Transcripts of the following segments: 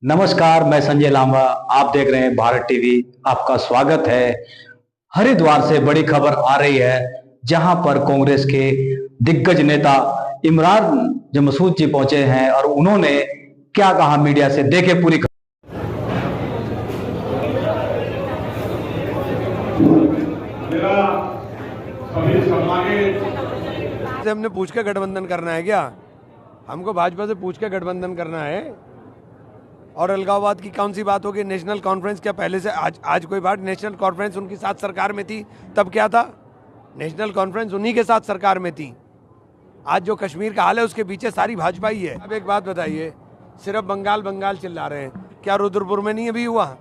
नमस्कार, मैं संजय लांबा। आप देख रहे हैं भारत टीवी। आपका स्वागत है। हरिद्वार से बड़ी खबर आ रही है, जहां पर कांग्रेस के दिग्गज नेता इमरान मसूद जी पहुंचे हैं और उन्होंने क्या कहा मीडिया से, देखे पूरी खबर। हमने पूछ के गठबंधन करना है क्या? हमको भाजपा से पूछ के गठबंधन करना है। और अलगाववाद की कौन सी बात होगी? नेशनल कॉन्फ्रेंस क्या पहले से आज कोई बात? नेशनल कॉन्फ्रेंस उनकी साथ सरकार में थी, तब क्या था? नेशनल कॉन्फ्रेंस उन्हीं के साथ सरकार में थी। आज जो कश्मीर का हाल है उसके पीछे सारी भाजपा ही है। अब एक बात बताइए, सिर्फ बंगाल चिल्ला रहे हैं, क्या रुद्रपुर में नहीं अभी हुआ?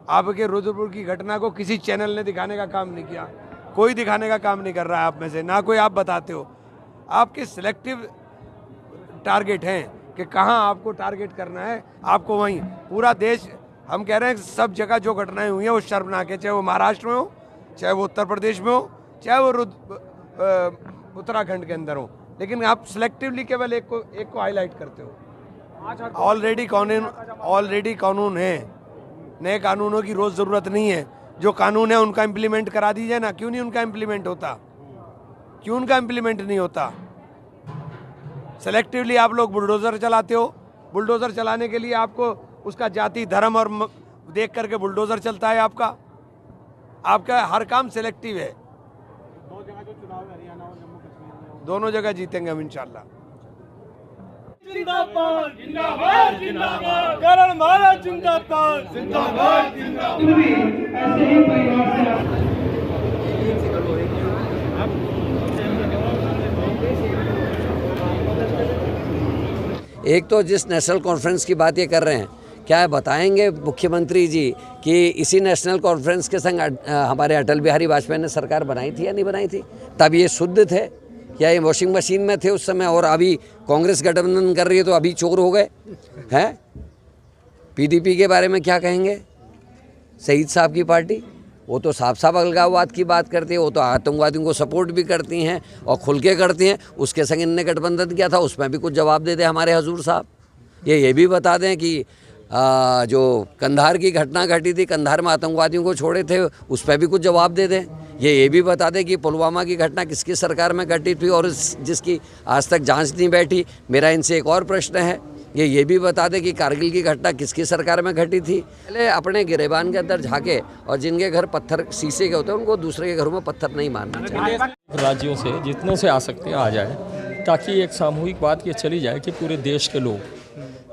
आपके रुद्रपुर की घटना को किसी चैनल ने दिखाने का काम नहीं किया, कोई दिखाने का काम नहीं कर रहा है आप में से, ना कोई आप बताते हो। आपके सिलेक्टिव टारगेट हैं कि कहाँ आपको टारगेट करना है, आपको वहीं। पूरा देश, हम कह रहे हैं सब जगह जो घटनाएं हुई हैं वो शर्मनाक है, चाहे वो महाराष्ट्र में हो, चाहे वो उत्तर प्रदेश में हो, चाहे वो उत्तराखंड के अंदर हो, लेकिन आप सिलेक्टिवली केवल एक को हाईलाइट करते हो। ऑलरेडी कानून है, नए कानूनों की रोज जरूरत नहीं है। जो कानून है उनका इम्प्लीमेंट करा दीजिए ना। क्यों नहीं उनका इम्प्लीमेंट होता? क्यों उनका इम्प्लीमेंट नहीं होता? सेलेक्टिवली आप लोग बुलडोजर चलाते हो। बुलडोजर चलाने के लिए आपको उसका जाति धर्म और देख करके बुलडोजर चलता है। आपका हर काम सेलेक्टिव है। दो जगह जो चुनाव है, हरियाणा और जम्मू कश्मीर में, दोनों जगह जीतेंगे हम इंशाल्लाह। जिंदाबाद जिंदाबाद जिंदाबाद, करण महाराज जिंदाबाद जिंदाबाद जिंदाबाद। ऐसे ही परिवार से एक तो जिस नेशनल कॉन्फ्रेंस की बात ये कर रहे हैं, क्या बताएंगे मुख्यमंत्री जी कि इसी नेशनल कॉन्फ्रेंस के संग हमारे अटल बिहारी वाजपेयी ने सरकार बनाई थी या नहीं बनाई थी? तब ये शुद्ध थे या ये वॉशिंग मशीन में थे उस समय? और अभी कांग्रेस गठबंधन कर रही है तो अभी चोर हो गए हैं? पीडीपी के बारे में क्या कहेंगे? शहीद साहब की पार्टी, वो तो साफ अलगाववाद की बात करती है, वो तो आतंकवादियों को सपोर्ट भी करती हैं और खुल के करती हैं। उसके संग इनने गठबंधन किया था, उसमें भी कुछ जवाब दे दें हमारे हजूर साहब। ये भी बता दें कि जो कंधार की घटना घटी थी, कंधार में आतंकवादियों को छोड़े थे, उस पर भी कुछ जवाब दे दें। ये भी बता दें कि पुलवामा की घटना किसकी सरकार में घटी थी और जिसकी आज तक जाँच नहीं बैठी। मेरा इनसे एक और प्रश्न है, ये भी बता दें कि कारगिल की घटना किसकी सरकार में घटी थी। पहले अपने गिरेबान के अंदर झांके और जिनके घर पत्थर शीशे के होते हैं उनको दूसरे के घरों में पत्थर नहीं मारना चाहिए। राज्यों से जितनों से आ सकते हैं आ जाए, ताकि एक सामूहिक बात ये चली जाए कि पूरे देश के लोग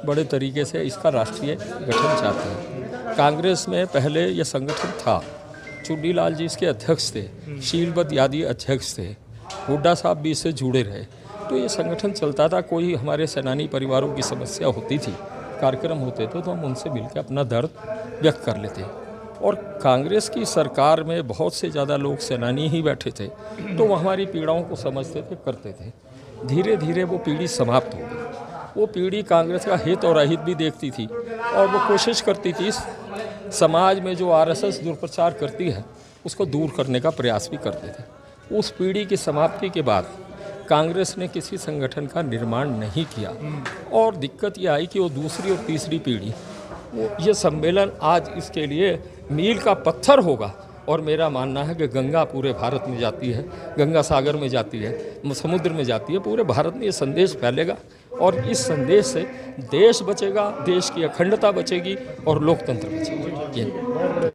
बड़े तरीके से इसका राष्ट्रीय गठन चाहते हैं। कांग्रेस में पहले ये संगठन था, चुन्नीलाल जी इसके अध्यक्ष थे, शीलवत यादव अध्यक्ष थे, हुड्डा साहब भी इससे जुड़े रहे, तो ये संगठन चलता था। कोई हमारे सेनानी परिवारों की समस्या होती थी, कार्यक्रम होते थे, तो हम उनसे मिलकर अपना दर्द व्यक्त कर लेते। और कांग्रेस की सरकार में बहुत से ज़्यादा लोग सेनानी ही बैठे थे, तो वो हमारी पीड़ाओं को समझते थे, करते थे। धीरे धीरे वो पीढ़ी समाप्त हो गई। वो पीढ़ी कांग्रेस का हित और अहित भी देखती थी और वो कोशिश करती थी समाज में जो आरएसएस दुष्प्रचार करती है उसको दूर करने का प्रयास भी करते थे। उस पीढ़ी की समाप्ति के बाद कांग्रेस ने किसी संगठन का निर्माण नहीं किया और दिक्कत ये आई कि वो दूसरी और तीसरी पीढ़ी, वो ये सम्मेलन आज इसके लिए मील का पत्थर होगा। और मेरा मानना है कि गंगा पूरे भारत में जाती है, गंगा सागर में जाती है, समुद्र में जाती है, पूरे भारत में ये संदेश फैलेगा और इस संदेश से देश बचेगा, देश की अखंडता बचेगी और लोकतंत्र बचेगा।